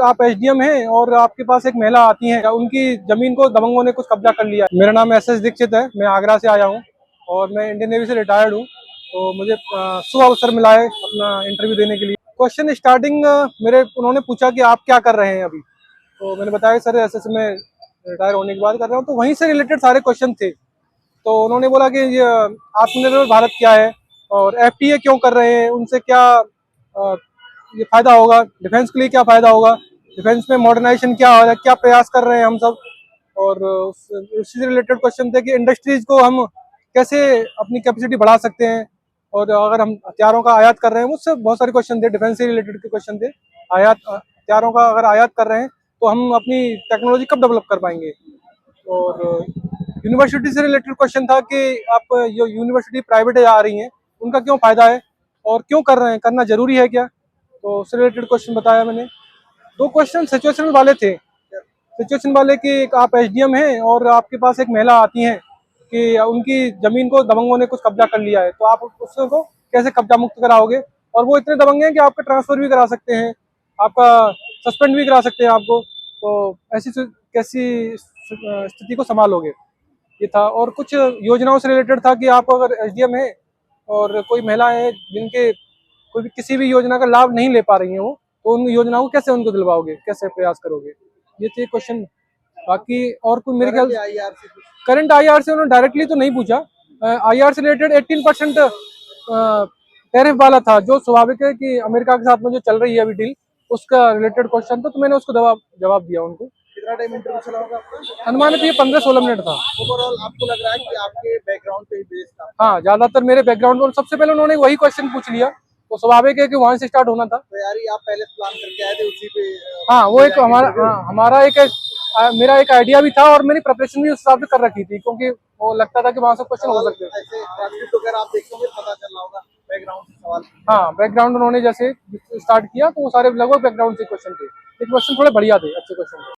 आप एसडीएम हैं और आपके पास एक महिला आती हैं, उनकी जमीन को दबंगों ने कुछ कब्जा कर लिया है। मेरा नाम एस दीक्षित है, मैं आगरा से आया हूँ और मैं इंडियन नेवी से रिटायर्ड हूँ। तो मुझे शुभ अवसर मिला है अपना इंटरव्यू देने के लिए। क्वेश्चन स्टार्टिंग मेरे उन्होंने पूछा कि आप क्या कर रहे हैं अभी, तो मैंने बताया सर ऐसे मैं रिटायर होने के बाद कर रहा हूँ। तो वहीं से रिलेटेड सारे क्वेश्चन थे। तो उन्होंने बोला कि ये आत्मनिर्भर भारत क्या है और एफटीए क्यों कर रहे हैं, उनसे क्या ये फायदा होगा, डिफेंस के लिए क्या फायदा होगा, डिफेंस में मॉडर्नाइजेशन क्या हो रहा है, क्या प्रयास कर रहे हैं हम सब। और उससे से रिलेटेड क्वेश्चन थे कि इंडस्ट्रीज को हम कैसे अपनी कैपेसिटी बढ़ा सकते हैं, और अगर हम हथियारों का आयात कर रहे हैं, मुझसे बहुत सारे क्वेश्चन थे, डिफेंस से रिलेटेड के क्वेश्चन थे। आयात हथियारों का अगर आयात कर रहे हैं तो हम अपनी टेक्नोलॉजी कब डेवलप कर पाएंगे। और यूनिवर्सिटी से रिलेटेड क्वेश्चन था कि आप जो यूनिवर्सिटी प्राइवेट आ रही हैं उनका क्यों फायदा है और क्यों कर रहे हैं, करना जरूरी है क्या। तो उससे रिलेटेड क्वेश्चन बताया मैंने। दो क्वेश्चन सिचुएशन वाले थे। सिचुएशन वाले कि आप एसडीएम हैं और आपके पास एक महिला आती हैं कि उनकी जमीन को दबंगों ने कुछ कब्जा कर लिया है, तो आप उसको कैसे कब्जा मुक्त कराओगे। और वो इतने दबंग हैं कि आपका ट्रांसफर भी करा सकते हैं, आपका सस्पेंड भी करा सकते हैं आपको। तो ऐसी कैसी स्थिति को संभालोगे, ये था। और कुछ योजनाओं से रिलेटेड था कि आप अगर एसडीएम है और कोई महिला है जिनके कोई भी किसी भी योजना का लाभ नहीं ले पा रही है वो, तो उन योजनाओं को कैसे उनको दिलवाओगे, कैसे प्रयास करोगे, ये थे क्वेश्चन। बाकी और कोई मेरे ख्याल करंट आईआर से उन्होंने डायरेक्टली तो नहीं पूछा। आईआर से रिलेटेड 18% टैरिफ वाला था, जो स्वाभाविक है कि अमेरिका के साथ में जो चल रही है अभी डील, उसका रिलेटेड क्वेश्चन था। तो मैंने उसको जवाब दिया उनको। कितना टाइम इंटरव्यू चला होगा आपका? अनुमानित ये 15-16 मिनट था। ओवरऑल आपको लग रहा है कि आपके बैकग्राउंड पे ही बेस्ड था? हाँ, ज्यादातर मेरे बैकग्राउंड और सबसे पहले उन्होंने वही क्वेश्चन पूछ लिया, तो स्वाभाविक है कि वहां से स्टार्ट होना था। तैयारी आप पहले से प्लान करके आए थे उसी पे? हाँ, वो एक हमारा एक मेरा एक आइडिया भी था और मेरी प्रिपरेशन भी उस हिसाब से कर रखी थी, क्योंकि वो लगता था कि वहां से क्वेश्चन हो सकते हैं। ऐसे ट्रांसक्रिप्ट वगैरह आप देखेंगे पता चल रहा होगा बैकग्राउंड से सवाल। हाँ, बैकग्राउंड उन्होंने जैसे स्टार्ट किया तो वो सारे लगभग बैकग्राउंड से क्वेश्चन थे। ये क्वेश्चन थोड़े बढ़िया थे, अच्छे क्वेश्चन थे।